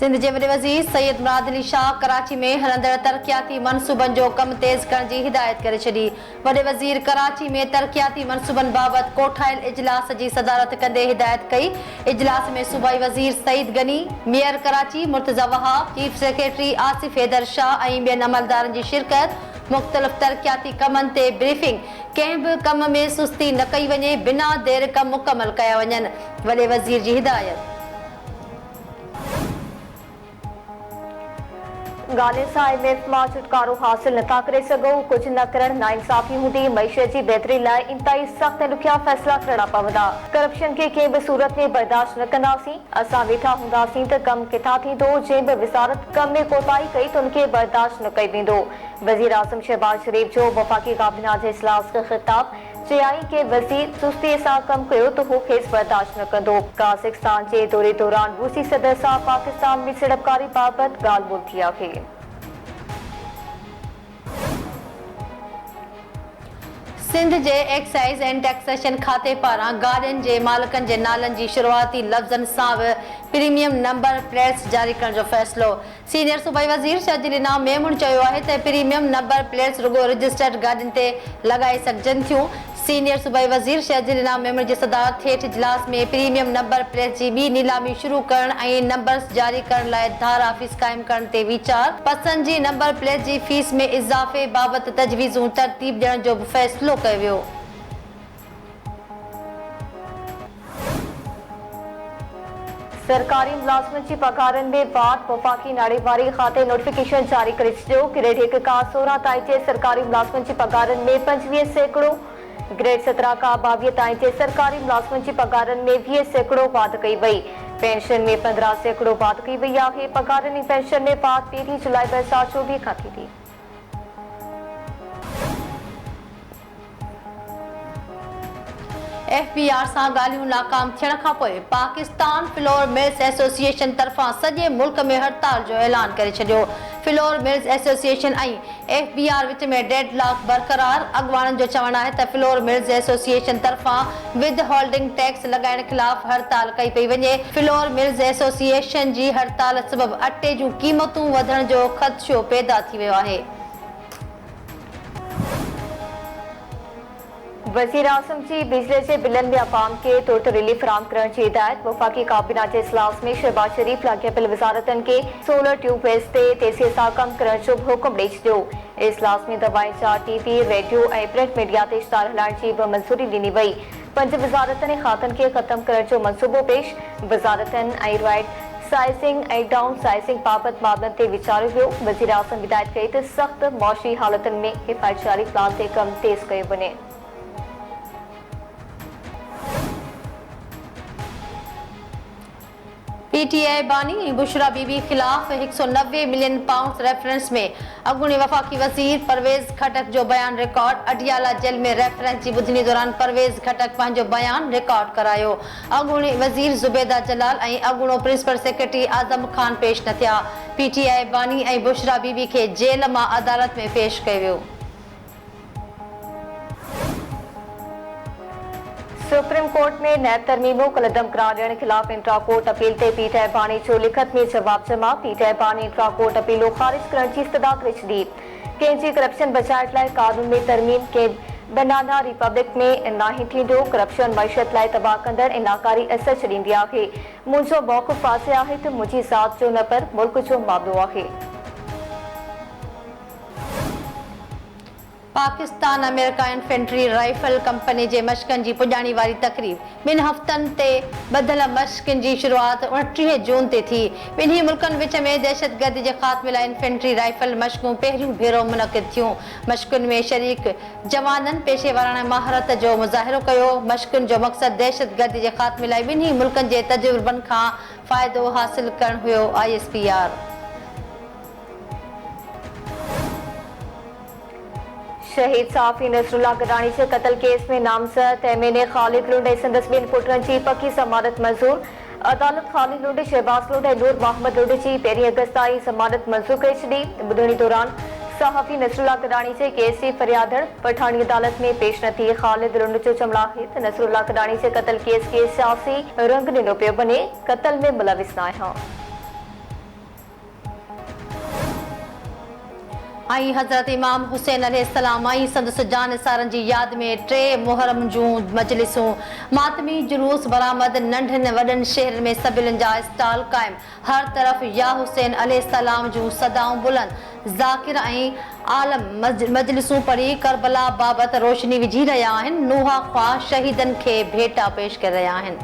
सिंध के वॾे वज़ीर सैयद मुराद अली शाह कराची में हलंदड़ तरक़ियाती मनसूबनि जो कम तेज़ करण की हिदायत करे छॾी। वॾे वज़ीर कराची में तरक़ियाती मनसूबनि बाबति कोठायल इजलास की सदारत कंदे हिदायत कई। इजलास में सूबाई वज़ीर Saeed Ghani, mayor Karachi Murtaza Wahab, chief secretary Asif Haider Shah ऐं ॿियनि अमलदारनि जी शिरकत। मुख़्तलिफ़ तरक़ियाती कमनि ते ब्रीफिंग। कंहिं बि कम में सुस्ती न कई वञे, बिना देर कम मुकमल कया वञनि। वॾे वज़ीर जी हिदायत। गालियुनि सां IMF मां छुटकारो हासिल नथा करे सघो। कुझु न करणु नाइंसाफ़ी हूंदी। मईशत जी बहितरी लाइ इंतहाई सख़्त ऐं ॾुखिया फ़ैसिला करणा पवंदा। करप्शन खे कंहिं बि सूरत में बर्दाश्त न कंदासीं। असां वेठा हूंदासीं त कमु किथां थींदो। जंहिं बि विज़ारत कम में कोताही कई त उनखे बर्दाश्त न कई वेंदो। वज़ीर आज़म शहबाज शरीफ जो वफ़ाक़ी काबीना जे इजलास खे ख़िताब। चयाई कि वज़ीर सुस्तीअ सां कमु कयो त हू खेसि बर्दाश्त न कंदो। काज़ाकिस्तान जे दौरे दौरान रूसी सदर सां पाकिस्तान में सीड़पकारी बाबति ॻाल्हि ॿोल थी आहे। सिंध जे एक्साइज़ एंड टैक्सेशन खाते पारां गाॾियुनि जे मालिकनि जे नालनि जी शुरूआती लफ़्ज़नि सां बि प्रीमियम नंबर प्लेट्स जारी करण जो फ़ैसिलो। सीनियर सूबाई वज़ीर शहजील इनाम मेमून चयो आहे त प्रीमियम नंबर प्लेट्स रुॻो रजिस्टर्ड गाॾियुनि ते लॻाए सघजनि थियूं। सीनियर सूबाई वज़ीर शहजील इनाम मेमून जी सदारत हेठि इजलास में प्रीमियम नंबर प्लेट्स जी ॿी नीलामी शुरू करण ऐं नंबर्स जारी करण लाइ धारा फीस क़ाइम करण ते वीचार। पसंदि जी नंबर प्लेट जी फीस में इज़ाफ़े बाबति तजवीज़ूं तरतीब ॾियण जो बि फ़ैसिलो कयो वियो। सरकारी मुलाज़िमनि जी पघारनि में वाट वफ़ाक़ी नाड़ेवारी खाते नोटिफिकेशन जारी करे छॾियो। ग्रेड 1 खां 16 ताईं जे सरकारी मुलाज़िमनि जी पघारनि में 25%, ग्रेड 17 खां 22 ताईं जे सरकारी मुलाज़िमनि जी पघारनि में 20% वाध कई वई। पेंशन में 15% वाध कई वई आहे। पघारनि ऐं पेंशन में वाध 1 जुलाई 2024 खां थींदी। FBR सां ॻाल्हियूं नाकाम थियण खां पोइ पाकिस्तान फ्लोर मिल्स एसोसिएशन तरफ़ां सॼे मुल्क में हड़ताल जो ऐलान करे छॾियो। फ्लोर मिल्स एसोसिएशन ऐं FBR विच में डेडलॉक बरक़रार। अॻुवाणनि जो चवणु आहे त फ्लोर मिल्स एसोसिएशन तरफ़ां विद होल्डिंग टैक्स लॻाइण ख़िलाफ़ हड़ताल कई पई वञे। फ्लोर मिल्स एसोसिएशन जी हड़ताल सबबि अटे जूं क़ीमतूं वधण जो ख़दशो पैदा थी वियो आहे। वज़ीर आज़म जी बिजली जे बिलनि में अवाम खे तुर्त रिलीफ फराहम करण जी हिदायत। वफ़ाक़ी काबीना जे इजलास में शहबाज शरीफ लाॻापियल वज़ारतनि खे सोलर ट्यूबवेल्स ते तेज़ीअ सां कमु करण जो बि हुकुम ॾेई छॾियो। इजलास में दवाउनि जा TV, रेडियो ऐं प्रिंट मीडिया ते इश्तहार हलाइण जी बि मंज़ूरी ॾिनी वई। 5 वज़ारतनि ऐं खातनि खे ख़तमु करण जो मंसूबो पेश। वज़ारतनि ऐं राइट साइज़िंग ऐं डाउन साइज़िंग बाबति मामलनि ते वीचारियो वियो। वज़ीर आज़म हिदायत कई त सख़्त मुआशी हालतुनि में हिफ़ाज़ती प्लान ते कमु तेज़ कयो वञे। PTI बानी ऐं बुशरा बीबी ख़िलाफ़ 190 मिलियन पाउंड रेफरेंस में अॻूणे वफ़ाक़ी वज़ीर परवेज़ खटक जो बयान रिकॉर्ड। अडियाला जेल में रेफरेंस जी ॿुधणी दौरान परवेज़ खटक पंहिंजो बयान रिकॉर्ड करायो। अॻूणे वज़ीर ज़ुबैदा जलाल ऐं अॻूणो प्रिंसिपल सेक्रेटरी आज़म खान पेश न थिया। PTI बानी ऐं बुशरा बीबी खे जेल मां अदालत में पेश कयो वियो। सुप्रीम कोर्ट में नैब तरमीमों कलदम करार ॾियण ख़िलाफ़ इंट्रा कोर्ट अपील ते PTI बानी जो लिखत में जवाब जमा। PTI बानी इंट्रा कोर्ट अपीलो ख़ारिज करण जी इस्तदा करे छॾी। कंहिंजी करप्शन बचाइण लाइ कानून में तरमीम के बनाना रिपब्लिक में नाहे थींदो। करप्शन मईशत लाइ तबाह कंदड़ ऐं नाकारी असर छॾींदी आहे। मुंहिंजो मौक़िफ़ वाज़े आहे त मुंहिंजी ज़ात जो न पर मुल्क जो मामिलो आहे। Pakistan America infantry rifle company जे मशक़नि जी पुॼाणी वारी तक़रीब 2 हफ़्तनि ते ॿधल मशक़नि जी शुरूआत 29 जून ते थी। ॿिन्ही मुल्कनि विच में दहशतगर्दी जे ख़ात्मे लाइ इन्फेंट्री राइफल मशक़ूं पहिरियों भेरो मुनक़िद थियूं। मशक़ुनि में शरीक जवाननि पेशेवराना महारत जो मुज़ाहिरो कयो। मशक़ुनि जो मक़सदु दहशतगर्दी जे ख़ात्मे लाइ ॿिन्ही मुल्कनि जे तजुर्बनि खां फ़ाइदो हासिल करणु हुयो। ISPR शहीद सहाफ़ी नसरुल्लाह गडानी जे क़त्ल केस में नामज़द MNA ख़ालिद लुंड ऐं संदसि ॿिनि पुटनि जी पकी ज़मानत मंज़ूर। अदालत ख़ालिद लुंड, शहबाज लुंड ऐं नूर मोहम्मद लुंड जी 1 अगस्त ताईं ज़मानत मंज़ूर करे छॾी। ॿुधणी दौरान सहाफ़ी नसरुल्लाह गडानी जे केस जी फरियादड़ पठाणी अदालत में पेश न थी। ख़ालिद लुंड जो चवणु आहे त नसरुल्लाह गडानी जे क़त्ल केस खे सियासी रंग ॾिनो पियो वञे। क़त्ल में मुलविस न आहियां। आई हज़रत इमाम हुसैन अलैहिस्सलाम आई संदसि जानिसारनि जी यादि में 3 मुहर्रम जूं मजलिसूं, मातमी जुलूस बरामद, नंढनि वॾनि शहरनि में सबिलनि जा स्टॉल क़ाइम, हर तरफ़ या हुसैन अलैहिस्सलाम जूं सदाऊं बुलंद, ज़ाकिर ऐं आलम मजलिसूं पढ़ी करबला बाबति रोशनी विझी रहिया आहिनि, नूहा ख्वाह शहीदनि खे भेटा पेश करे रहिया आहिनि।